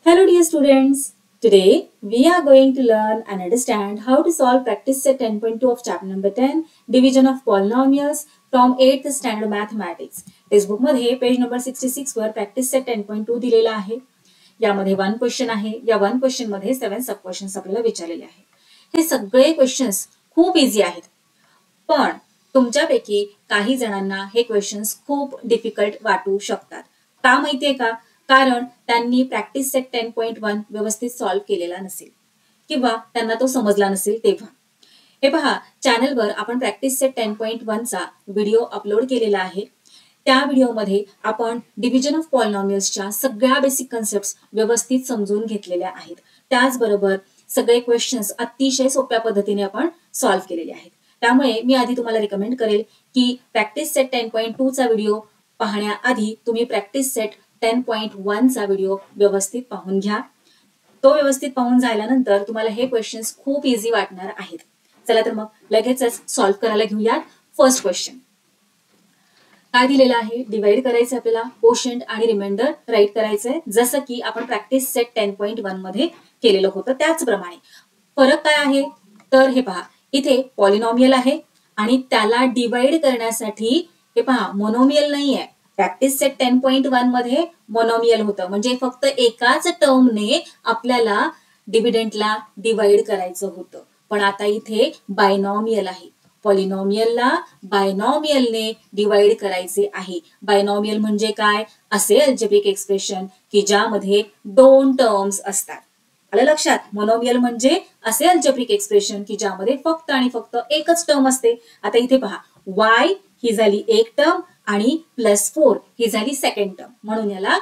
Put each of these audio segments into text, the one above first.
Hello dear students, today we are going to learn and understand how to solve practice set 10.2 of chapter number 10 division of polynomials from 8th standard mathematics. Textbook मध्ये page number 66 वर practice set 10.2 दिलेला आहे. यामध्ये 1 question आहे. या 1 question मध्ये 7 sub questions आपल्याला विचारलेले आहेत. हे सगळे क्वेश्चन्स खूप इझी आहेत. पण तुमच्यापैकी काही जणांना हे क्वेश्चन्स खूप डिफिकल्ट वाटू शकतात. का माहितीये का? कारण त्यांनी प्रॅक्टिस सेट 10.1 व्यवस्थित सॉल्व्ह केलेला नसेल किंवा त्यांना तो समजला नसेल तेव्हा. हे पहा, चॅनलवर आपण प्रॅक्टिस सेट 10.1 चा व्हिडिओ अपलोड केलेला आहे. त्या व्हिडिओमध्ये आपण डिव्हिजन ऑफ पॉलिनॉमियल्सच्या सगळ्या बेसिक कन्सेप्ट्स व्यवस्थित समजून घेतलेल्या आहेत. त्याचबरोबर सगळे क्वेश्चन्स अतिशय सोप्या पद्धतीने आपण सॉल्व्ह केलेले आहेत. त्यामुळे मी आधी तुम्हाला रिकमेंड करेल की प्रॅक्टिस सेट 10.2 चा व्हिडिओ पाहण्याआधी तुम्ही प्रॅक्टिस सेट 10.1 चा व्हिडिओ व्यवस्थित पाहून घ्या. तो व्यवस्थित पाहून झाल्यानंतर तुम्हाला हे क्वेश्चन्स खूप इझी वाटणार आहेत. चला तर मग लगेचच सॉल्व्ह करायला घेऊयात. फर्स्ट क्वेश्चन काय दिलेलं आहे? डिवाइड करायचं आपल्याला, कोशंट आणि रिमाइंडर राईट करायचंय, जसं की आपण प्रॅक्टिस सेट 10.1 मध्ये केलेलं होतं त्याचप्रमाणे. फरक काय आहे तर हे पहा, इथे पॉलिनॉमियल आहे आणि त्याला डिवाइड करण्यासाठी हे पहा मोनोमियल नाहीये. प्रॅक्टिस सेट 10.1 मध्ये मोनोमियल होतं, म्हणजे फक्त एकाच टर्मने आपल्याला डिव्हिडंडला डिवाइड करायचं होतं. पण आता इथे बायनॉमियल आहे. पॉलिनॉमियलला बायनॉमियलने डिवाइड करायचे आहे. बायनॉमियल म्हणजे काय? असे अल्जेब्रिक एक्सप्रेशन की ज्यामध्ये 2 टर्म्स असतात. आलं लक्षात? मोनोमियल म्हणजे असे अल्जेब्रिक एक्सप्रेशन की ज्यामध्ये फक्त आणि फक्त एकच टर्म असते. आता इथे पहा, y ही झाली एक टर्म आणि +4 ही झाली सेकंड टर्म, म्हणून याला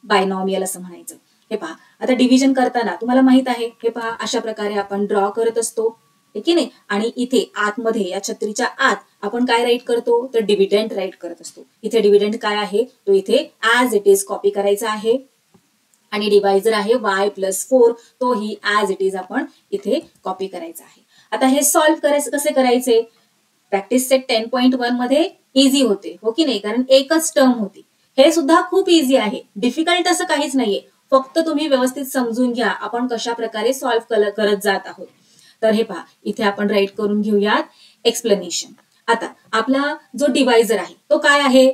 बायनॉमियल असं म्हणायचं. हे पहा, आता डिव्हिजन करताना तुम्हाला माहित आहे, हे पहा अशा प्रकारे आपण ड्रॉ करत असतो, ठीक आहे. आणि इथे आतमध्ये या छत्रीच्या आत आपण काय राईट करतो तर डिव्हिडंड राईट करत असतो. इथे डिव्हिडंड काय आहे तो इथे ऍज इट इज कॉपी करायचा आहे आणि डिवायझर आहे y+4, तोही ऍज इट इज आपण इथे कॉपी करायचा आहे. आता हे सॉल्व्ह करायचं कसे करायचे? प्रॅक्टिस सेट 10.1 मध्ये इझी होते, हो की नाही? कारण एकच टर्म होती. हे सुद्धा खूप इझी आहे, डिफिकल्ट असं काहीच नाहीये. फक्त तुम्ही व्यवस्थित समजून घ्या आपण कशा प्रकारे सॉल्व्ह करत जात आहोत. तर हे पहा, इथे आपण राईट करून घेऊयात एक्सप्लेनेशन. आता आपला जो डिवायझर आहे तो काय आहे?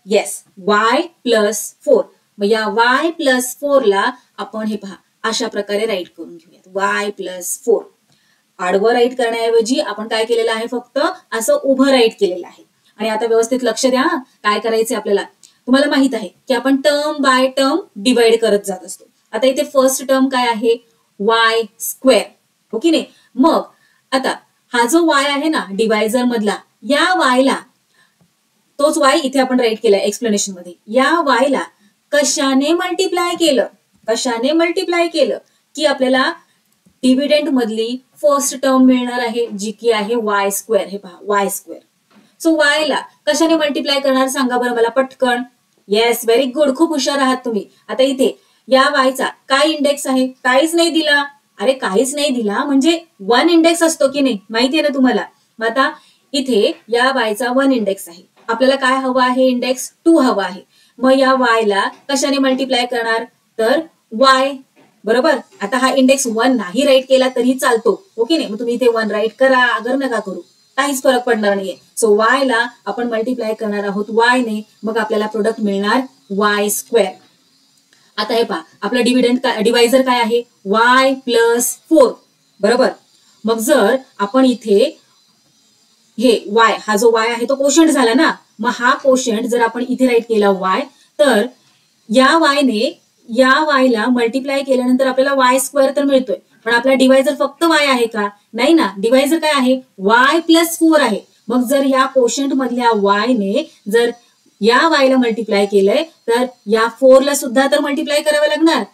Yes, y+4. मग या y+4 ला आपण हे पहा अशा प्रकारे राईट करून घेऊयात, y+4. आडवं राईट करण्याऐवजी आपण काय केलेलं आहे? फक्त असं उभं राईट केलेलं आहे. आणि आता व्यवस्थित लक्ष द्या, काय करायचे आपल्याला. तुम्हाला माहित आहे की आपण टर्म बाय टर्म डिवाइड करत जात असतो. आता इथे फर्स्ट टर्म काय आहे? y², हो की नाही? मग आता हा जो y आहे ना डिवायझर मधला, या y ला, तोच y इथे आपण राईट केलाय एक्सप्लेनेशन मध्ये, या y ला कशाने मल्टिप्लाय केलं? कशाने मल्टिप्लाय केलं की आपल्याला डिव्हिडंड मधली फर्स्ट टर्म मिळणार आहे, जी की आहे y². हे पहा y². सो y ला कशाने मल्टिप्लाय करणार सांगा बरं मला पटकन. येस, व्हेरी गुड, खूप हुशार आहात तुम्ही. आता इथे या y चा काय इंडेक्स आहे? काहीच नाही दिला. अरे काहीच नाही दिला म्हणजे 1 इंडेक्स असतो की नाही, माहितीये ना तुम्हाला. मग आता इथे या y चा 1 इंडेक्स आहे. आपल्याला काय हवं आहे? इंडेक्स 2 हवा आहे. मग या y ला कशाने मल्टिप्लाय करणार तर y, बरोबर. आता हा इंडेक्स 1 नाही राईट केला तरी चालतो, ओके नाही? मग तुम्ही इथे 1 राईट करा, अगर नका करू, काहीच फरक पडणार नाहीये. सो y ला आपण मल्टिप्लाय करणार आहोत y ने, मग आपल्याला प्रोडक्ट मिळणार y². आता हे पहा, आपलं डिवायझर काय आहे? y+4, बरोबर. मग जर आपण इथे हे y, हा जो y आहे तो कोशंट झाला ना, मग हा कोशंट जर आपण इथे राईट केला y, तर या y ने या y ला मल्टिप्लाय केल्यानंतर आपल्याला y² तर मिळतोय. पण आपला डिवायझर फक्त y आहे का? नाही ना, डिवायझर काय आहे? y+4 आहे. मग जर या कोशंट मधल्या y ने जर या y ला मल्टिप्लाय केलंय तर या 4 ला सुद्धा तर मल्टिप्लाय करावं लागणार.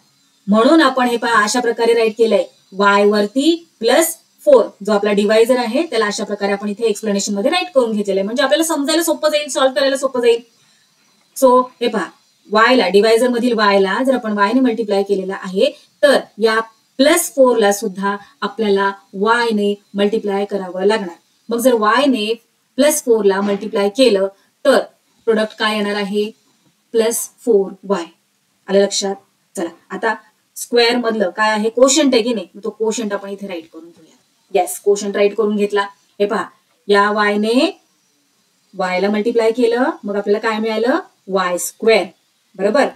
म्हणून आपण हे पहा अशा प्रकारे राईट केलंय, y वरती +4. जो आपला डिवायझर आहे त्याला अशा प्रकारे आपण इथे एक्सप्लेनेशन मध्ये राईट करून घेतलेलं आहे, म्हणजे आपल्याला समजायला सोपं जाईल, सॉल्व्ह करायला सोपं जाईल. सो हे पहा, y ला, डिवायझर मधील y ला जर आपण y ने मल्टिप्लाय केलेला आहे तर या +4 ला सुद्धा आपल्याला y ने मल्टिप्लाय करावं लागणार. मग जर y ने +4 ला मल्टिप्लाय केलं तर प्रोडक्ट काय येणार आहे? +4y. आलं लक्षात? चला आता स्क्वेअर मधलं काय आहे, कोशंट आहे की नाही, तो कोशंट आपण इथे राईट करून घेऊया. येस, कोशंट राईट करून घेतला. हे पहा, या वायने वायला मल्टिप्लाय केलं, मग आपल्याला काय मिळालं, वाय स्क्वेअर. बरोबर,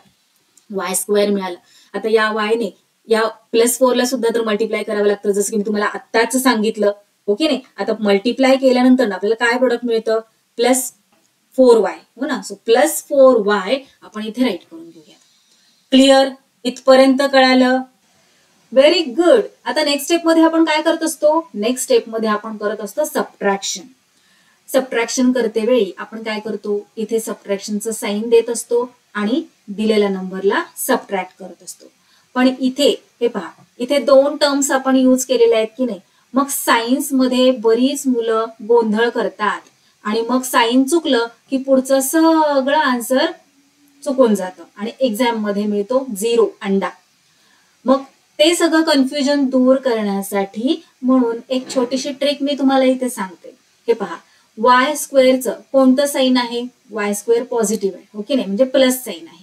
वाय स्क्वेअर मिळालं. आता या वायने या +4 ला सुद्धा तर मल्टिप्लाय करावं लागतं, जसं की मी तुम्हाला आत्ताच सांगितलं. ओके नाही, आता मल्टिप्लाय केल्यानंतर आपल्याला काय प्रोडक्ट मिळतं, +4y. हो ना, सो +4y आपण इथे राईट करून घेऊया. क्लिअर, इथपर्यंत कळालं? Very good. आता नेक्स्ट स्टेप मध्ये आपण काय करत असतो, नेक्स्ट स्टेप मध्ये आपण करत असतो सबट्रॅक्शन. सबट्रॅक्शन करते वेळी आपण काय करतो, इथे सबट्रॅक्शनचं साईन देत असतो आणि दिलेल्या नंबरला सबट्रॅक्ट करत असतो. पण इथे हे पहा, इथे 2 टर्म्स आपण यूज केलेले आहेत की नाही, मग सायन्स मध्ये बरीच मुलं गोंधळ करतात आणि मग साईन चुकलं की पुढचं सगळं आन्सर चुकून जातं आणि एक्झाम मध्ये मिळतो 0 अंडा. मग ते सगळं कन्फ्युजन दूर करण्यासाठी म्हणून एक छोटीशी ट्रिक मी तुम्हाला इथे सांगते. हे पहा, वाय स्क्वेअरचं कोणतं साईन आहे, वाय स्क्वेअर पॉझिटिव्ह आहे. ओके नाही, म्हणजे प्लस साईन आहे.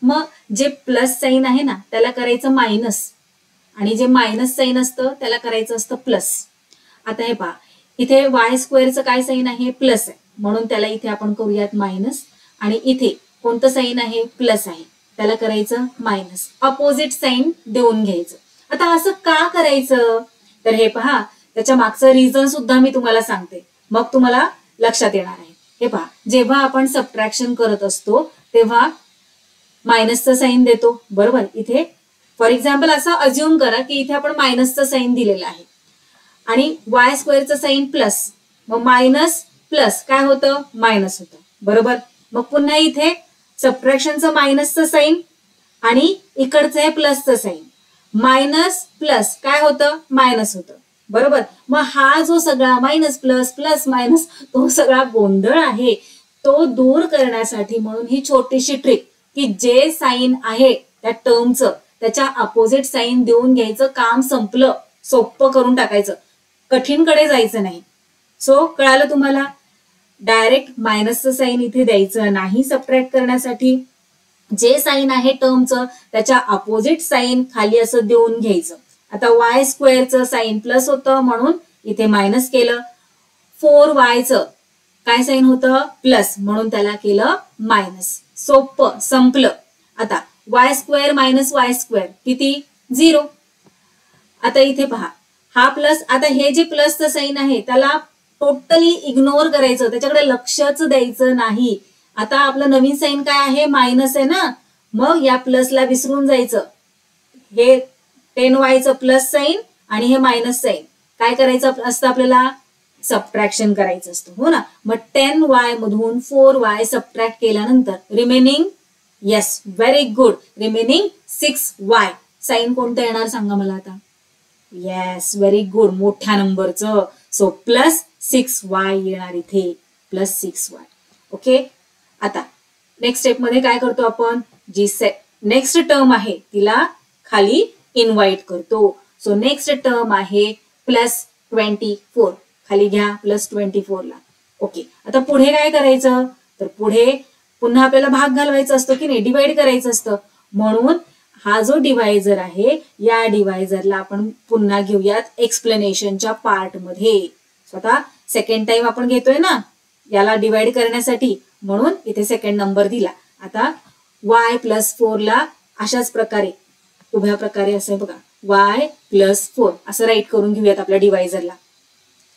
मग जे प्लस साईन आहे ना त्याला करायचं मायनस, आणि जे मायनस साईन असतं त्याला करायचं असतं प्लस. आता हे पहा, इथे वाय स्क्वेअरचं काय साईन आहे, प्लस आहे, म्हणून त्याला इथे आपण करूयात मायनस. आणि इथे कोणतं साईन आहे, प्लस आहे, त्याला करायचं मायनस. अपोजिट साईन देऊन घ्यायचं. आता असं का करायचं, तर हे पहा, त्याच्या मागचं रिझन सुद्धा मी तुम्हाला सांगते, मग तुम्हाला लक्षात येणार आहे. हे पहा, जेव्हा आपण सबट्रॅक्शन करत असतो तेव्हा मायनसचं साईन देतो. बरोबर, इथे फॉर एक्झाम्पल असं अज्युम करा की इथे आपण मायनसचं साईन दिलेलं आहे आणि वाय स्क्वेअरचं साईन प्लस, मग मायनस प्लस काय होतं, मायनस होतं. बरोबर, मग पुन्हा इथे सबट्रॅक्शनचं मायनसचं साईन आणि इकडचं आहे प्लसचं साईन, मायनस प्लस काय होतं, मायनस होतं. बरोबर, मग हा जो सगळा मायनस प्लस प्लस मायनस तो सगळा गोंधळ आहे तो दूर करण्यासाठी म्हणून ही छोटीशी ट्रिक, की जे साईन आहे त्या टर्मचं त्याच्या अपोजिट साईन देऊन घ्यायचं, काम संपलं, सोपं करून टाकायचं, कठीणकडे जायचं नाही. सो कळालं तुम्हाला, डायरेक्ट मायनसचं साईन इथे द्यायचं नाही सबट्रॅक्ट करण्यासाठी, जे साईन आहे टर्मचं त्याच्या अपोजिट साईन खाली असं देऊन घ्यायचं. आता वाय स्क्वेअरचं साईन प्लस होतं म्हणून इथे मायनस केलं, 4yचं काय साईन होतं, प्लस, म्हणून त्याला केलं मायनस. सोपं, संपलं. आता Y square minus Y square किती, 0. आता इथे पहा, हा प्लस, आता हे जे प्लसचं साईन आहे त्याला टोटली इग्नोर करायचं, त्याच्याकडे लक्षच द्यायचं नाही. आता आपलं नवीन साईन काय आहे, मायनस आहे ना, मग या प्लसला विसरून जायचं. हे 10yचं प्लस साईन आणि हे मायनस साईन काय करायचं असतं, आपल्याला सबट्रॅक्शन करायचं असतं. हो ना, मग 10y मधून 4y सबट्रॅक्ट केल्यानंतर remaining, yes very good, remaining 6y. Sign कोणतं येणार सांगा मला आता, येस व्हेरी गुड, मोठ्या नंबरचं. सो +6y येणार इथे, +6y. ओके, आता नेक्स्ट स्टेप मध्ये काय करतो आपण, जी नेक्स्ट टर्म आहे तिला खाली इन्व्हाइट करतो. सो नेक्स्ट टर्म आहे +24, खाली घ्या +24 ला. ओके, आता पुढे काय करायचं, तर पुढे पुन्हा आपल्याला भाग घालवायचा असतो की नाही, डिवाइड करायचं असतं. म्हणून हा जो डिवायझर आहे या डिवायझरला आपण पुन्हा घेऊयात एक्सप्लेनेशनच्या पार्ट मध्ये. स्वतः सेकंड टाइम आपण घेतोय ना याला डिवाइड करण्यासाठी, म्हणून इथे सेकंड नंबर दिला. आता y+4 ला अशाच प्रकारे उभ्या प्रकारे असं बघा, y+4 असं राईट करून घेऊयात आपल्या डिवायझरला.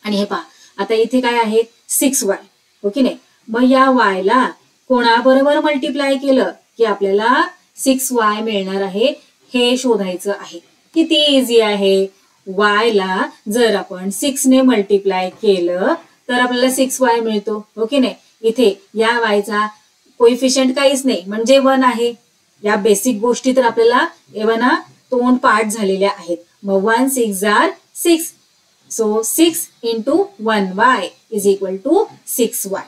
आणि हे पहा, आता इथे काय आहे 6y. ओके नाही, मग या y ला कोणाबरोबर मल्टिप्लाय केलं की आपल्याला 6y मिळणार आहे हे शोधायचं आहे. किती इझी आहे, y ला जर आपण 6 ने मल्टिप्लाय केलं तर आपल्याला 6y मिळतो. ओके नाही, इथे या y चा कोइफिशियंट काहीच नाही म्हणजे 1 आहे. या बेसिक गोष्टी तर आपल्याला एवना तोंड पाठ झालेल्या आहेत. मग 1 6 जार 6, सो 6 × 1y = 6y.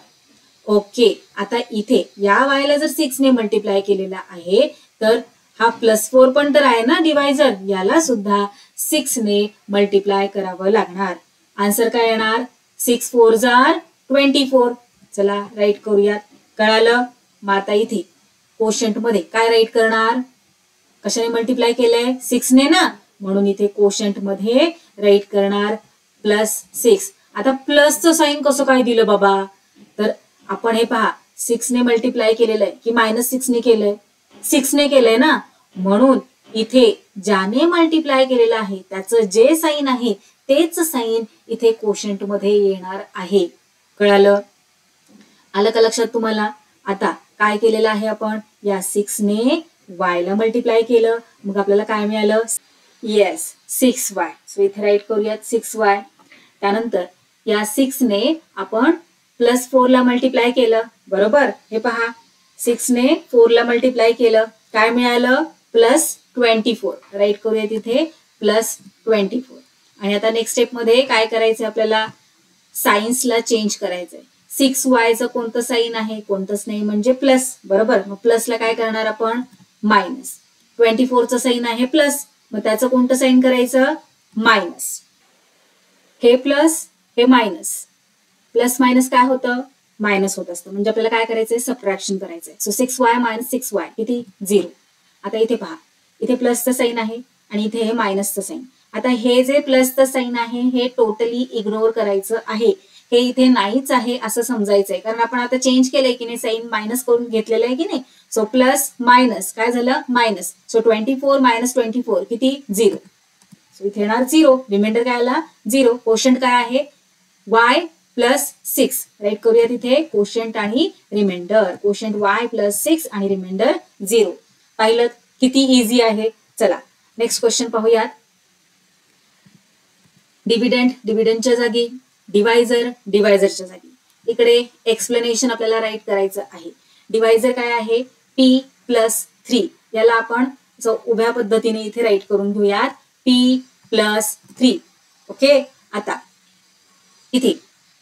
ओके, आता इथे या y ला जर 6 ने मल्टिप्लाय केलेला आहे तर हा +4 पण तर आहे ना डिवायझर, याला सुद्धा 6 ने मल्टिप्लाय करावं लागणार. आन्सर काय येणार, 6 4 जार 24. चला राईट करूयात. कळालं, मग आता इथे कोशंट मध्ये काय राईट करणार, कशाने मल्टिप्लाय केलंय 6 ने ना, म्हणून इथे कोशंट मध्ये राईट करणार +6. आता प्लसचं साइन कसं काय दिलं बाबा, तर आपण हे पहा 6 ने मल्टिप्लाय केलेलं आहे की -6 ने केलंय, 6 ने केलंय ना, म्हणून इथे ज्याने मल्टिप्लाय केलेलं आहे त्याचं जे साइन आहे तेच साइन इथे कोशंट मध्ये येणार आहे. कळालं? आलं का लक्षात तुम्हाला? आता काय केलेलं आहे आपण, या 6 ने y ला मल्टिप्लाय केलं, मग आपल्याला काय मिळालं, येस 6y. सो इथे राईट करूयात 6y. त्यानंतर या 6 ने आपण +4 ला मल्टिप्लाय केलं, बरोबर. हे पहा 6 ने 4 ला मल्टिप्लाय केलं, काय मिळालं, +24. राईट करूयात इथे +24. आणि आता नेक्स्ट स्टेप मध्ये काय करायचंय आपल्याला, सायन्सला चेंज करायचंय. 6y कोणतं साइन आहे, कोणतंच नाही, म्हणजे प्लस, बरोबर. मग प्लसला काय करणार आपण, मायनस. 24चं साइन आहे प्लस, मग त्याचं कोणतं साइन करायचं, मायनस. हे प्लस हे मायनस, प्लस मायनस काय होतं, मायनस होत असतं, म्हणजे आपल्याला काय करायचंय, सबट्रॅक्शन करायचंय. सो 6y - 6y किती, 0. आता इथे पहा, इथे प्लसचं साइन आहे आणि इथे हे मायनसचं साइन. आता हे जे प्लसचं साइन आहे हे टोटली इग्नोर करायचं आहे, हे इथे नाहीच आहे असं समजायचंय, कारण आपण आता चेंज केलंय की नाही, साइन मायनस करून घेतलेलं आहे की नाही. सो प्लस मायनस काय झालं, मायनस. सो 24 - 24 किती, 0. सो इथे येणार 0, रिमाइंडर काय आला, 0. कोशंट काय आहे, y +6. राईट करूया तिथे कोशंट आणि रिमाइंडर. कोशंट y +6 आणि रिमाइंडर 0. पाहिलं किती इझी आहे. चला नेक्स्ट क्वेश्चन पाहूयात. डिव्हिडंड डिव्हिडंडच्या जागी, डिवायझर डिवायझरच्या जागी. इकडे एक्सप्लेनेशन आपल्याला राईट करायचं आहे. डिवायझर काय आहे, p+3. याला आपण उभ्या पद्धतीने इथे राईट करून घेऊयात, p+3. ओके. आता इथे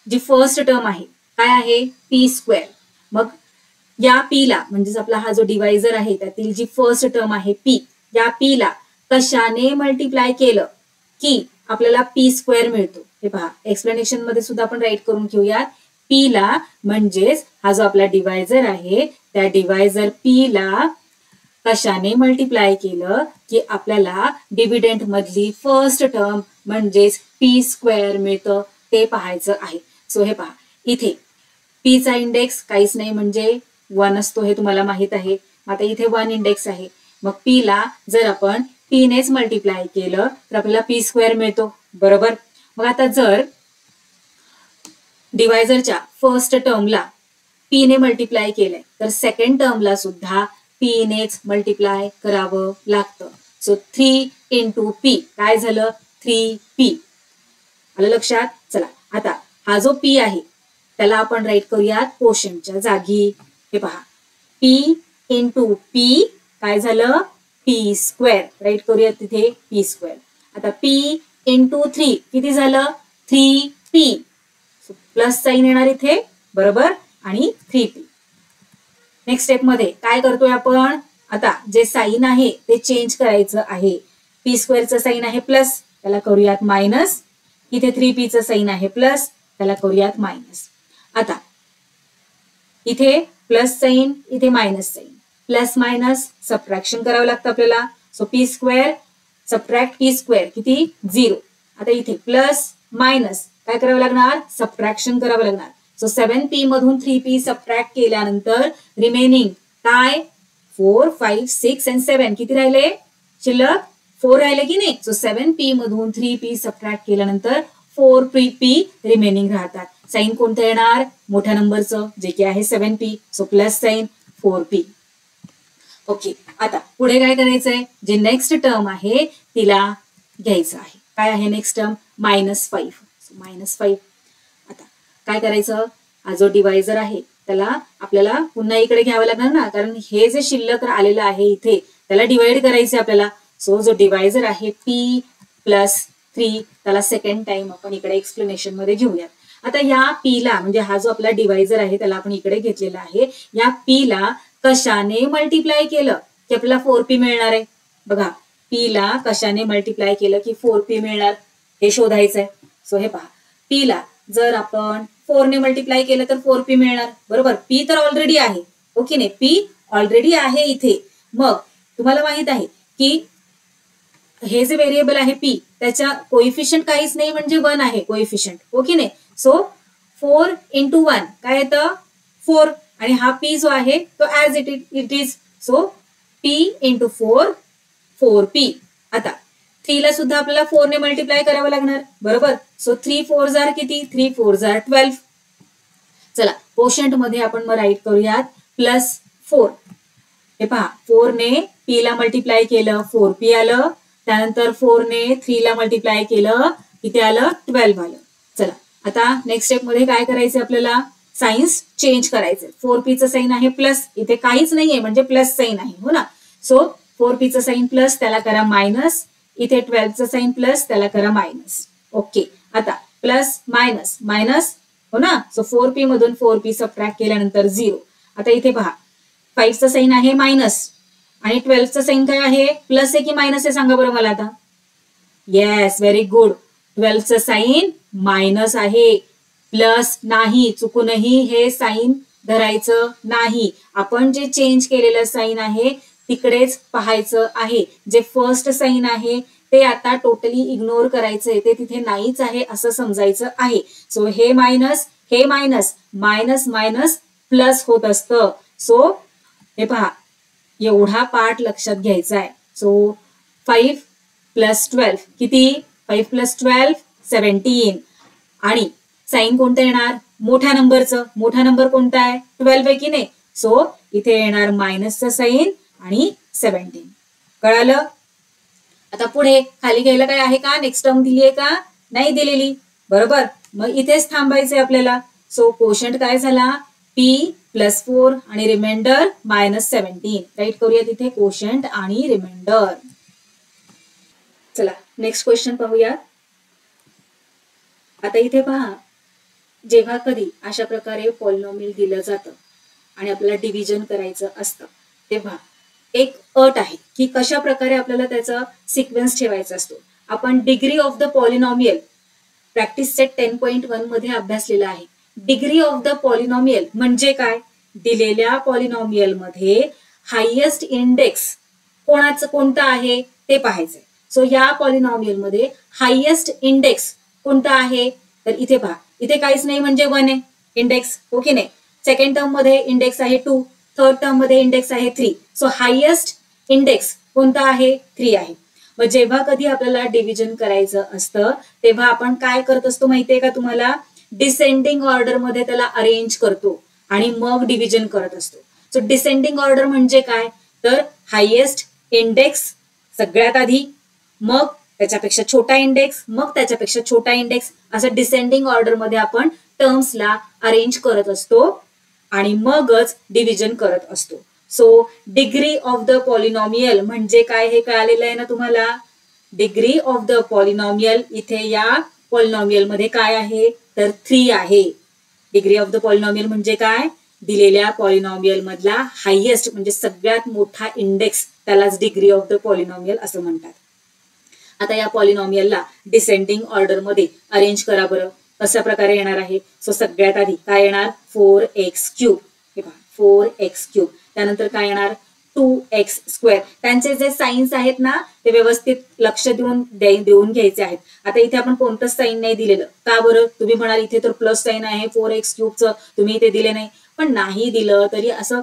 जी फर्स्ट टर्म आहे काय आहे, p². मग या p ला, म्हणजेच आपला हा जो डिवायझर आहे त्यातील जी फर्स्ट टर्म आहे p, या p ला कशाने मल्टिप्लाय केलं की आपल्याला p² मिळतो. हे पहा एक्सप्लेनेशन मध्ये सुद्धा आपण राईट करून घेऊयात. p ला म्हणजेच हा जो आपला डिवायझर आहे त्या डिवायझर p ला कशाने मल्टिप्लाय केलं की आपल्याला डिव्हिडंड मधली फर्स्ट टर्म म्हणजेच p² मिळतं, ते पाहायचं आहे. सो हे पहा इथे p चा इंडेक्स काहीच नाही म्हणजे 1 असतो, हे तुम्हाला माहित आहे. आता इथे 1 इंडेक्स आहे, मग p ला जर आपण p नेच मल्टिप्लाय केलं तर आपल्याला p² मिळतो, बरोबर. मग आता जर डिवायझरच्या फर्स्ट टर्मला p ने मल्टिप्लाय केलंय तर सेकंड टर्मला सुद्धा p नेच मल्टिप्लाय करावं लागतं. सो 3 × p काय झालं, 3p. आलं लक्षात? चला आता हा जो p आहे त्याला आपण राईट करूयात कोशंटच्या जागी. हे पहा p × p काय झालं, p². राईट करूयात तिथे p². आता p × 3 किती झालं, 3p. प्लस साइन येणार इथे, बरोबर, आणि 3p. नेक्स्ट स्टेप मध्ये काय करतोय आपण, आता जे साइन आहे ते चेंज करायचं आहे. p² साइन आहे प्लस, त्याला करूयात मायनस. इथे 3p साइन आहे प्लस, त्याला करूयात मायनस. आता इथे प्लस साइन, इथे minus sign, plus minus subtraction करावं लागतं आपल्याला. सो p² सबट्रॅक्ट p² किती, 0. आता इथे प्लस मायनस काय करावं लागणार, सबट्रॅक्शन करावं लागणार. सो 7p मधून 3p सबट्रॅक्ट केल्यानंतर रिमेनिंग काय, 4, 5, 6 आणि 7 किती राहिले, शिल्लक 4 राहिले की नाही. सो 7p मधून 3p सबट्रॅक्ट केल्यानंतर 4p रिमेनिंग राहतात. साइन कोणतं येणार, मोठ्या नंबरचं, जे की आहे 7p. So plus sign 4p. Okay. आता पुढे काय करायचंय, जे नेक्स्ट टर्म आहे तिला घ्यायचं आहे. काय आहे नेक्स्ट टर्म, -5. -5. आता काय करायचं, हा जो डिवायझर आहे त्याला आपल्याला पुन्हा इकडे घ्यावं लागणार ना, कारण हे जे शिल्लक आलेलं आहे इथे त्याला डिवाइड करायचे आपल्याला. सो जो डिवायझर आहे p+3 त्याला सेकंड टाइम आपण इकडे एक्सप्लेनेशन मध्ये घेऊयात. आता या p ला, म्हणजे हा जो आपला डिवायझर आहे त्याला आपण इकडे घेतलेला आहे, या p ला कशाने मल्टिप्लाय केलं की आपल्याला 4p मिळणार आहे. बघा p ला कशाने मल्टिप्लाय केलं की 4p मिळणार, हे शोधायचंय. सो हे पहा p ला जर आपण 4 ने मल्टिप्लाय केलं तर 4p मिळणार, बरोबर. p तर ऑलरेडी आहे, ओके नाही, p ऑलरेडी आहे इथे. मग तुम्हाला माहित आहे की हे जे व्हेरिएबल आहे पी त्याच्या कोइफिशियंट काहीच नाही म्हणजे 1 आहे कोइफिशियंट, हो की नाही. सो 4 into 1 काय येतं 4 आणि हा पी जो आहे तो as it is. So P into 4 4p. आता 3 ला सुद्धा आपल्याला 4 ने मल्टिप्लाय करावं लागणार बरोबर. सो 3 4 जार किती 3 4 जार 12. चला कोशंट मध्ये आपण मग राईट करूयात +4. हे पहा 4 ने p ला मल्टिप्लाय केलं 4p आलं. त्यानंतर 4 ने 3 ला मल्टिप्लाय केलं किती आलं 12 आलं. चला आता नेक्स्ट स्टेप मध्ये काय करायचं आपल्याला साइन्स चेंज करायचं. 4p चं साइन आहे प्लस, इथे काहीच नाहीये म्हणजे प्लस साइन आहे हो ना. सो 4p चं साइन प्लस त्याला करा मायनस, इथे 12 चं साइन प्लस त्याला करा मायनस. ओके आता प्लस मायनस मायनस हो ना. सो 4p मधून 4p सबट्रॅक्ट केल्यानंतर 0. आता इथे पहा 5 चं साइन आहे मायनस आणि 12 चं साइन काय आहे प्लस आहे की मायनस आहे सांगा बरं मला आता. Yes very good. 12 चं साइन मायनस आहे प्लस नाही. चुकूनही हे साइन धरायचं नाही. आपण जे चेंज केलेलं साइन आहे तिकडेच पाहायचं आहे. जे फर्स्ट साइन आहे ते आता टोटली इग्नोर करायचंय, ते तिथे नाहीच आहे असं समजायचं आहे. सो हे मायनस मायनस मायनस प्लस होत असतं. सो हे पहा एवढा पार्ट लक्षात घ्यायचा आहे. सो 5 + 12 किती 5 + 12 17 आणि साइन कोणतं येणार मोठ्या नंबरचं. मोठा नंबर कोणता आहे 12 आहे की नाही. सो इथे येणार मायनसचं साइन आणि 17. कळालं. आता पुढे खाली घ्यायला काय आहे का नेक्स्ट टर्म दिली आहे का नाही दिलेली बरोबर. मग इथेच थांबायचंय आपल्याला. सो कोशंट काय झाला p +4 आणि रिमाइंडर -17. राईट करूया तिथे कोशंट आणि रिमाइंडर. चला नेक्स्ट क्वेश्चन पाहूया. आता इथे पहा जेव्हा कधी अशा प्रकारे पॉलिनॉमियल दिलं जातं आणि आपल्याला डिव्हिजन करायचं असतं तेव्हा एक अट आहे की कशा प्रकारे आपल्याला त्याचा सिक्वेन्स ठेवायचा असतो. आपण degree of the polynomial practice set 10.1 मध्ये अभ्यासलेला आहे. डिग्री ऑफ द पॉलिनॉमियल म्हणजे काय दिलेल्या पॉलिनॉमियल मध्ये हायेस्ट इंडेक्स कोणता आहे ते पाहायचंय. सो या पॉलिनॉमियल मध्ये हायेस्ट इंडेक्स कोणता आहे तर इथे पहा इथे काहीच नाही म्हणजे 1 आहे इंडेक्स हो की नाही. सेकंड टर्म मध्ये इंडेक्स आहे 2, थर्ड टर्म मध्ये इंडेक्स आहे 3. सो हायेस्ट इंडेक्स कोणता आहे 3 आहे. मग जेव्हा कधी आपल्याला डिव्हिजन करायचं असतं तेव्हा आपण काय करत असतो माहितीये का तुम्हाला डिसेंडिंग ऑर्डर मध्ये त्याला अरेंज करतो आणि मग डिव्हिजन करत असतो. सो डिसेंडिंग ऑर्डर म्हणजे काय तर हायेस्ट इंडेक्स सगळ्यात आधी, मग त्याच्यापेक्षा छोटा इंडेक्स, मग त्याच्यापेक्षा छोटा इंडेक्स, असं डिसेंडिंग ऑर्डर मध्ये आपण टर्म्सला अरेंज करत असतो आणि मगच डिव्हिजन करत असतो. So degree of the polynomial म्हणजे काय हे कळालेलं आहे ना तुम्हाला. डिग्री ऑफ द पॉलिनॉमियल इथे या पॉलिनॉमियल मध्ये काय आहे तर 3 आहे. डिग्री ऑफ द पॉलिनॉमियल म्हणजे काय दिलेल्या पॉलिनॉमियल मधला हायेस्ट म्हणजे सगळ्यात मोठा इंडेक्स त्यालाच डिग्री ऑफ द पॉलिनॉमियल असं म्हणतात. आता या पॉलिनॉमियलला डिसेंडिंग ऑर्डर मध्ये अरेंज करा बरं. कशा प्रकारे येणार आहे. सो सगळ्यात आधी काय येणार 4x³. हे पहा 4x³. त्यानंतर काय येणार 2x². त्यांचे जे साइन्स आहेत ना ते व्यवस्थित लक्ष देऊन घ्यायचे आहेत. आता इथे आपण कोणतंच साइन नाही दिलेलं का बरं. तुम्ही म्हणाल इथे तर प्लस साइन आहे 4x³ तुम्ही इथे दिले नाही. पण नाही दिलं तरी असं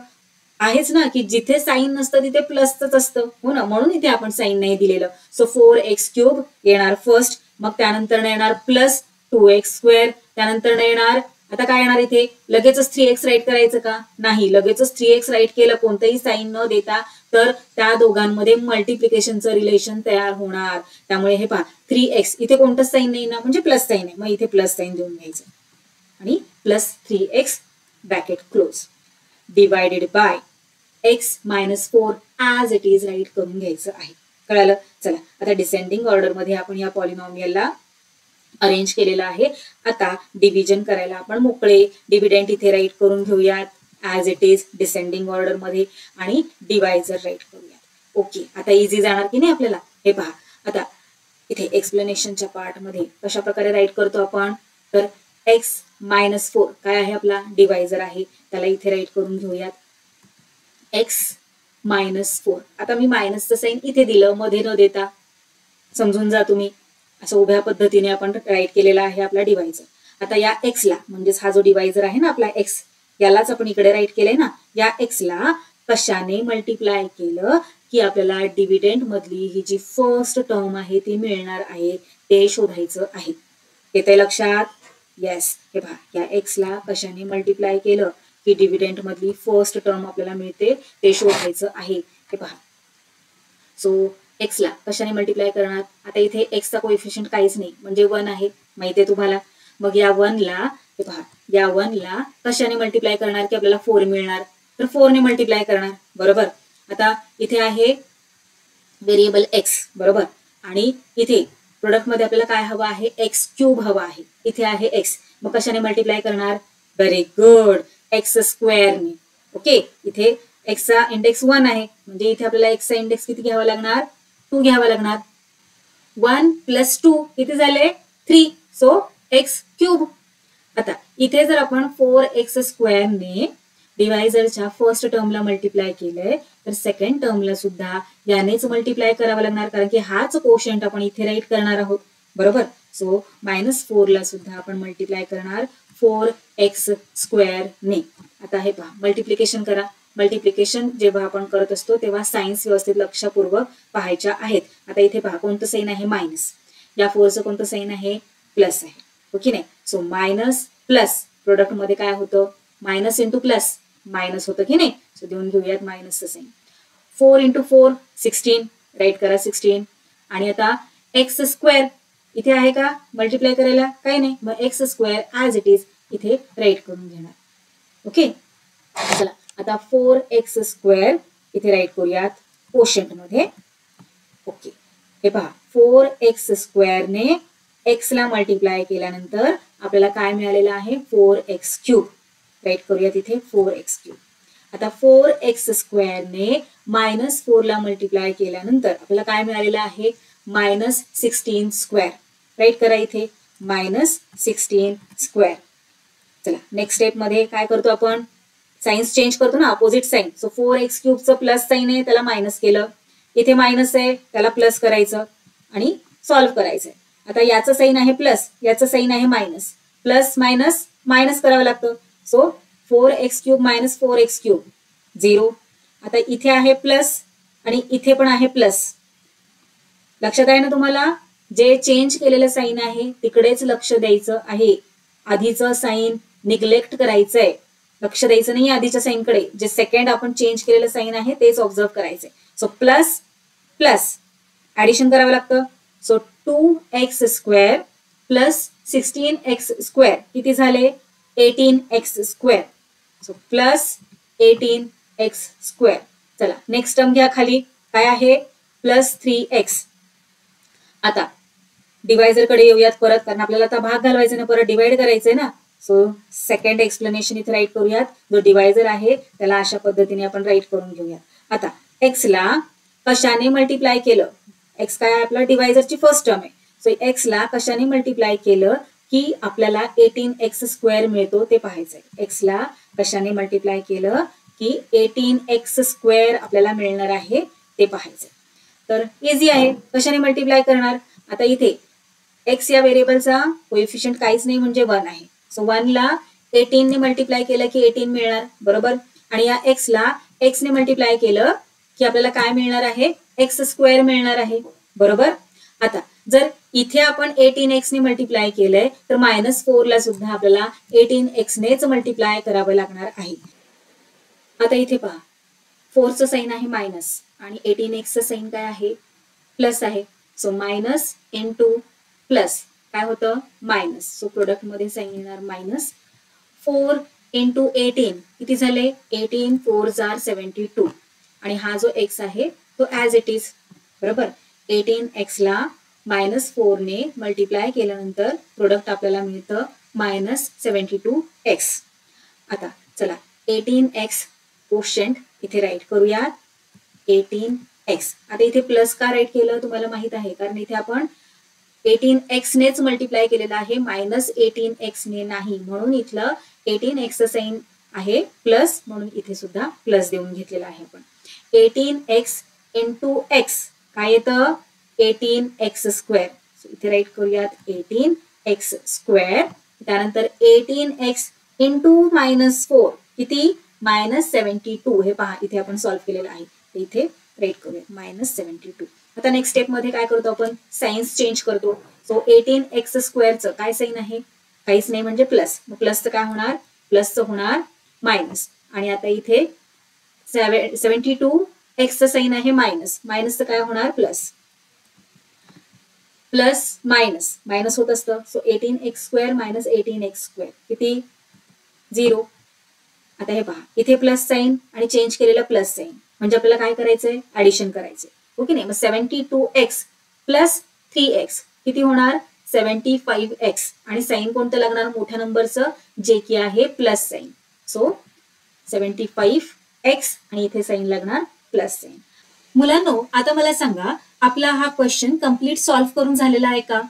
आहेच ना की जिथे साइन नसतं तिथे प्लसच असतं हो ना. म्हणून इथे आपण साइन नाही दिलेलं. सो 4x³ येणार फर्स्ट. मग त्यानंतर येणार प्लस 2x². त्यानंतर येणार आता काय येणार इथे लगेचच 3x राईट करायचं का नाही. लगेचच 3x राईट केलं कोणतंही साइन न देता तर त्या दोघांमध्ये मल्टिप्लिकेशनचं रिलेशन तयार होणार. त्यामुळे हे पहा 3x इथे कोणतंच साइन नाही ना म्हणजे प्लस साइन आहे. मग इथे प्लस साइन देऊन घ्यायचं आणि plus 3x bracket close divided by x - 4 as it is write करून घ्यायचं आहे. कळालं. चला आता डिसेंडिंग ऑर्डर मध्ये आपण या पॉलिनॉमियलला अरेंज केलेला आहे. आता डिव्हिजन करायला आपण मोकळे. डिव्हिडंड इथे राईट करून घेऊयात as it is descending order मध्ये आणि डिवायझर राईट करूयात. ओके आता इझी जाणार की नाही आपल्याला. हे पहा आता इथे एक्सप्लेनेशनच्या पार्ट मध्ये कशा प्रकारे राईट करतो आपण तर x - 4 काय आहे आपला डिवायझर आहे त्याला इथे राईट करून घेऊयात. x -4. आता मी मायनसचं साईन इथे दिलं, मध्ये न देता. समजून जा तुम्ही. असं उभ्या पद्धतीने आपण राईट केलेला आहे आपला डिवायझर. आता या एक्सला, म्हणजेच हा जो डिवायझर आहे ना आपला एक्स, यालाच आपण इकडे राईट केलंय ना. या एक्सला कशाने मल्टिप्लाय केलं की आपल्याला डिव्हिडंड मधली ही जी फर्स्ट टर्म आहे ती मिळणार आहे, ते शोधायचं आहे. येते लक्षात? येस. हे पहा, या एक्सला कशाने मल्टिप्लाय केलं की डिव्हिडंड मधली फर्स्ट टर्म आपल्याला मिळते, ते शोधायचं आहे. हे पहा. सो एक्सला कशाने मल्टिप्लाय करणार? आता इथे एक्सचा कोएफिशियंट काहीच नाही, म्हणजे 1 आहे, माहितीये तुम्हाला. मग या 1ला, हे पहा, या 1ला कशाने मल्टिप्लाय करणार की आपल्याला 4 मिळणार? तर 4 ने मल्टिप्लाय करणार, बरोबर. आता इथे आहे व्हेरिएबल एक्स, बरोबर. आणि इथे प्रोडक्ट मध्ये आपल्याला काय हवं आहे? एक्स क्यूब हवा आहे. इथे आहे एक्स, मग कशाने मल्टिप्लाय करणार? व्हेरी गुड, एक्स स्क्वेअरने. ओके, इथे एक्सचा इंडेक्स 1 आहे, म्हणजे इथे आपल्याला एक्सचा इंडेक्स किती घ्यावा लागणार? 2 घ्यावा लागणार. 1 + 2 किती झाले? 3. So x cube. आता इथे जर आपण 4x स्क्वेअरने डिवायझरच्या फर्स्ट टर्मला मल्टिप्लाय केलंय, तर सेकंड टर्मला सुद्धा यानेच मल्टिप्लाय करावं लागणार, कारण की हाच कोशंट आपण इथे राईट करणार आहोत, बरोबर. सो -4 ला सुद्धा आपण मल्टिप्लाय करणार 4x स्क्वेअरने. आता हे पहा, मल्टिप्लिकेशन करा. मल्टिप्लिकेशन जेव्हा आपण करत असतो तेव्हा सायन्स व्यवस्थित लक्षपूर्वक पाहायच्या आहेत. आता इथे पहा, कोणतं साईन आहे? मायनस. या 4चं कोणतं साईन आहे? प्लस आहे, ओके नाही. सो मायनस प्लस, प्रोडक्ट मध्ये काय होतं? मायनस इंटू प्लस मायनस होतं की नाही. सो देऊन घेऊयात मायनसचं साईन. 4 × 4 16, राईट करा 16. आणि आता एक्स स्क्वेअर इथे आहे का मल्टिप्लाय करायला? काही नाही, मग x square as it is इथे राईट करून घेणार. ओके, चला आता 4x स्क्वेअर इथे राईट करूयात कोशंट मध्ये. ओके, हे पहा, 4x स्क्वेअरने एक्सला मल्टिप्लाय केल्यानंतर आपल्याला काय मिळालेलं आहे? 4x cube. राईट करूयात इथे 4x क्यूब. आता 4x स्क्वेअरने -4 ला मल्टिप्लाय केल्यानंतर आपल्याला काय मिळालेलं आहे? -16 स्क्वेअर. राईट करा इथे -16 स्क्वेअर. चला नेक्स्ट स्टेप मध्ये काय करतो आपण? साइन्स चेंज करतो ना, अपोजिट साईन. सो 4x क्यूबचं प्लस साईन आहे, त्याला मायनस केलं. इथे मायनस आहे, त्याला प्लस करायचं आणि सॉल्व्ह करायचंय. आता याचं साईन आहे प्लस, याचं साईन आहे मायनस. प्लस मायनस मायनस करावं लागतं. So 4x cube - 4x cube 0. आता इथे आहे प्लस आणि इथे पण आहे प्लस. लक्षात आहे ना तुम्हाला? जे चेंज केलेलं साईन आहे तिकडेच लक्ष द्यायचं आहे. आधीचं साईन निग्लेक्ट करायचंय, लक्ष द्यायचं नाही आधीच्या साईनकडे. जे सेकंड आपण चेंज केलेलं साईन आहे तेच ऑब्झर्व करायचंय. सो प्लस प्लस ऍडिशन करावं लागतं. So 2x square plus 16x square किती झाले? 18x square. So plus 18x square. चला नेक्स्ट टर्म घ्या खाली. काय आहे? Plus 3x. आता डिवायझर कडे येऊयात परत, कारण आपल्याला आता भाग घालवायचा ना, परत डिवाइड करायचंय ना. सो सेकंड एक्सप्लेनेशन इथे राईट करूयात. जो डिवायझर आहे त्याला अशा पद्धतीने आपण राईट करून घेऊयात. आता एक्सला कशाने मल्टिप्लाय केलं? एक्स काय आपला डिवायझरची फर्स्ट टर्म आहे. सो एक्सला कशाने मल्टिप्लाय केलं की आपल्याला 18x स्क्वेअर मिळतो ते पाहायचंय. एक्सला कशाने मल्टिप्लाय केलं की 18x स्क्वेअर आपल्याला मिळणार आहे ते पाहायचंय. तर इझी आहे, कशाने मल्टिप्लाय करणार? आता इथे एक्स या व्हेरिएबलचा कोएफिशियंट काहीच नाही, म्हणजे 1 आहे. सो 1 ला 18 ने मल्टिप्लाय केलं की 18 मिळणार, बरोबर. आणि या एक्सला एक्स ने मल्टिप्लाय केलं की आपल्याला काय मिळणार आहे? एक्स स्क्वेअर मिळणार आहे, बरोबर. आता जर इथे आपण 18x ने मल्टिप्लाय केलंय तर -4 ला सुद्धा आपल्याला 18x नेच मल्टिप्लाय करावं लागणार आहे. आता इथे पहा, 4चं साईन आहे मायनस आणि 18xचं साईन काय आहे? प्लस आहे. सो मायनस इंटू प्लस काय होतं? मायनस. सो प्रोडक्ट मध्ये साईन येणार मायनस. 4 × 18 किती झाले? 18 4s are 72. आणि हा जो x आहे तो ऍज इट इज, बरोबर. 18x ला -4 ने मल्टिप्लाय केल्यानंतर प्रोडक्ट आपल्याला मिळतं -72x. आता चला 18x कोशंट इथे राईट करूयात. 18x. आता इथे प्लस का राईट केलं तुम्हाला माहित आहे, कारण इथे आपण 18x नेच मल्टिप्लाय केलेलं आहे, -18x ने नाही. म्हणून इथलं 18x साईन आहे प्लस, म्हणून इथे सुद्धा प्लस देऊन घेतलेला आहे आपण. 18x इंटू एक्स काय येतं 18x स्क्वेअर. इथे राईट करूयात 18x². त्यानंतर 18x इंटू -4 किती -72. हे पहा इथे आपण सॉल्व्ह केलेलं आहे. इथे राईट करूया -72. आता नेक्स्ट स्टेप मध्ये काय करतो आपण साइन्स चेंज करतो. सो 18x² काय साईन आहे काहीच नाही म्हणजे प्लस. मग प्लसचं काय होणार प्लसचं होणार मायनस. आणि आता इथे 72x साईन आहे मायनस. मायनसचं काय होणार प्लस. प्लस मायनस मायनस होत असतं. सो 18x² - 18x² किती 0. आता हे पहा इथे प्लस साईन आणि चेंज केलेला प्लस साईन म्हणजे आपल्याला काय करायचंय ऍडिशन करायचंय. ओके नाही. मग 72x + 3x किती होणार 75x. आणि साईन कोणतं लागणार मोठ्या नंबरचं जे की आहे प्लस साईन. सो 75x आणि इथे साईन लागणार प्लस साईन. मुलांनो आता मला सांगा आपला हा क्वेश्चन कम्प्लीट सॉल्व्ह करून झालेला आहे का.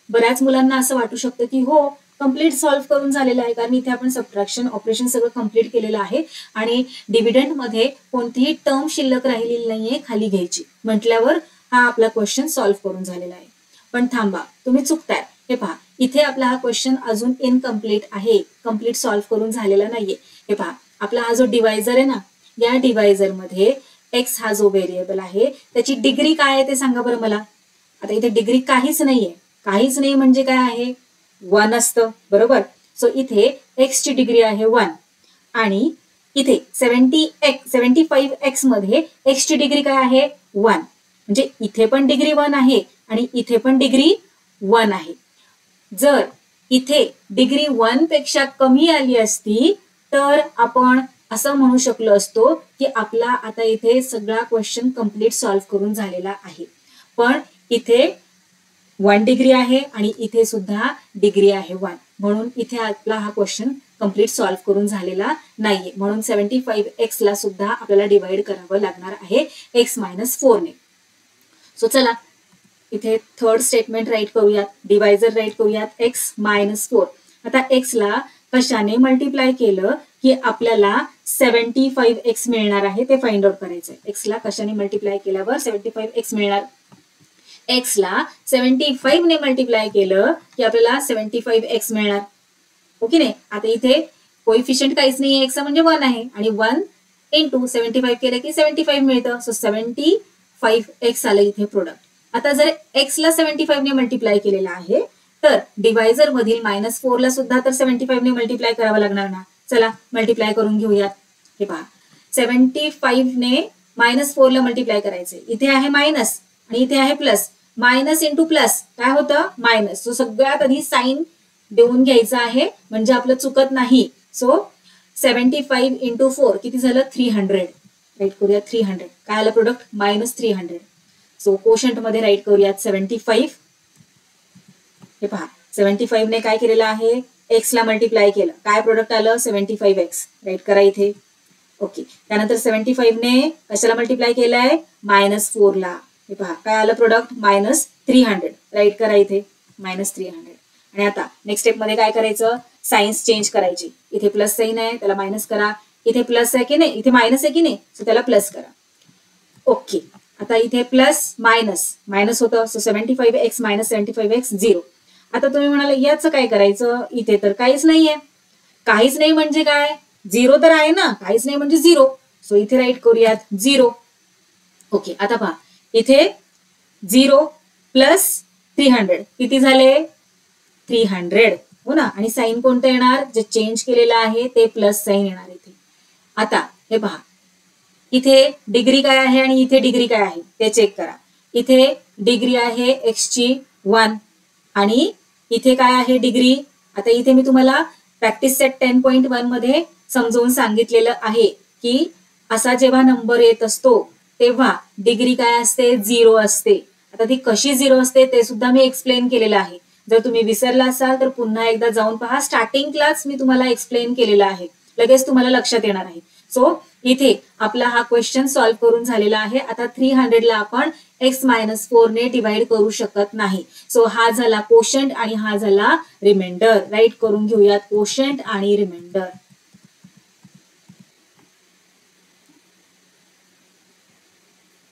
बऱ्याच मुलांना असं वाटू शकतं की हो कम्प्लीट सॉल्व्ह करून झालेला आहे कारण इथे आपण सबट्रॅक्शन ऑपरेशन सगळं कम्प्लीट केलेलं आहे आणि डिव्हिडंड मध्ये कोणतीही टर्म शिल्लक राहिलेली नाहीये खाली घ्यायची म्हटल्यावर हा आपला क्वेश्चन सॉल्व्ह करून झालेला आहे. पण थांबा तुम्ही चुकताय. हे पहा इथे आपला हा क्वेश्चन अजून इनकम्प्लीट आहे. कम्प्लीट सॉल्व्ह करून झालेला नाहीये. हे पहा आपला हा जो डिवायझर आहे ना या डिवायझर मध्ये एक्स हा जो व्हेरिएबल आहे त्याची डिग्री काय आहे ते सांगा बरं मला. आता इथे डिग्री काहीच नाहीये. काहीच नाही म्हणजे काय आहे 1 असतं बरोबर. सो इथे एक्स ची डिग्री आहे 1 आणि इथे 75x मध्ये एक्स ची डिग्री काय आहे 1 म्हणजे इथे पण डिग्री 1 आहे आणि इथे पण डिग्री 1 आहे. जर इथे डिग्री 1 पेक्षा कमी आली असती तर आपण असं म्हणू शकलो असतो की आपला आता इथे सगळा क्वेश्चन कम्प्लीट सॉल्व्ह करून झालेला आहे. पण इथे 1 डिग्री आहे आणि इथे सुद्धा डिग्री आहे 1 म्हणून इथे आपला हा क्वेश्चन कम्प्लीट सॉल्व्ह करून झालेला नाहीये. म्हणून 75x ला सुद्धा आपल्याला डिवाइड करावं लागणार आहे x - 4 ने. सो चला इथे थर्ड स्टेटमेंट राईट करूयात. डिवायझर राईट करूयात x - 4. आता x ला कशाने मल्टिप्लाय केलं की आपल्याला 75x मिळणार आहे ते फाइंड आउट करायचंय. x ला कशाने मल्टिप्लाय केल्यावर 75x मिळणार. x ला 75 ने मल्टिप्लाय केलं की आपल्याला 75x मिळणार. ओके नाही. आता इथे कोइफिशियंट काहीच नाही x म्हणजे 1 आहे आणि 1 इंटू 75 केलं की 75 मिळतं. सो 75x आलं इथे प्रोडक्ट. आता जर x ला 75 ने मल्टिप्लाय केलेला आहे तर डिवायझर मधील -4 ला सुद्धा तर 75 ने मल्टिप्लाय करावं लागणार ना. चला मल्टिप्लाय करून घेऊयात. हे पहा 75 ने -4 ला मल्टिप्लाय करायचंय. इथे आहे मायनस आणि इथे आहे प्लस. मायनस इंटू प्लस काय होतं मायनस. सो सगळ्यात आधी साईन देऊन घ्यायचं आहे म्हणजे आपलं चुकत नाही. सो 75 इंटू 4 किती झालं 300. राईट करूया 300. काय आलं प्रोडक्ट -300. सो कोशंट मध्ये राईट करूयात 75. हे पहा 75 ने काय केलेलं आहे एक्स ला मल्टिप्लाय केलं काय प्रोडक्ट आलं 75x. राईट करा इथे. ओके. त्यानंतर 75 ने कशाला मल्टिप्लाय केलंय -4 ला. हे पहा काय आलं प्रोडक्ट -300. राईट करा इथे -300. आणि आता नेक्स्ट स्टेप मध्ये काय करायचं साइन्स चेंज करायची. इथे प्लस साईन आहे त्याला मायनस करा. इथे प्लस आहे की नाही इथे मायनस आहे की नाही सो त्याला प्लस करा. ओके. आता इथे प्लस मायनस होतं. So 75x - 75x 0. आता तुम्ही म्हणाल याचं काय करायचं इथे तर काहीच नाहीये. काहीच नाही म्हणजे काय 0 तर आहे ना. काहीच नाही म्हणजे 0. सो इथे राईट करूयात 0. ओके. आता पहा इथे 0 प्लस 300 किती झाले 300 हो ना. आणि साईन कोणतं येणार जे चेंज केलेलं आहे ते प्लस साईन येणार इथे. आता हे पहा इथे डिग्री काय आहे आणि इथे डिग्री काय आहे ते चेक करा. इथे डिग्री आहे x ची 1 आणि इथे काय आहे डिग्री. आता इथे मी तुम्हाला प्रॅक्टिस सेट 10.1 मध्ये समजावून सांगितलेलं आहे की असा जेव्हा नंबर येत असतो तेव्हा डिग्री काय असते 0 असते. आता ती कशी 0 असते ते सुद्धा मी एक्सप्लेन केलेलं आहे. जर तुम्ही विसरला असाल तर पुन्हा एकदा जाऊन पहा. स्टार्टिंग क्लास मी तुम्हाला एक्सप्लेन केलेला आहे लगेच तुम्हाला लक्षात येणार आहे. सो इथे आपला हा क्वेश्चन सॉल्व्ह करून झालेला आहे. आता 300 ला आपण x - 4 ने डिवाइड करू शकत नाही. सो हा झाला कोशंट आणि हा झाला रिमाइंडर. राईट करून घेऊयात कोशंट आणि रिमाइंडर.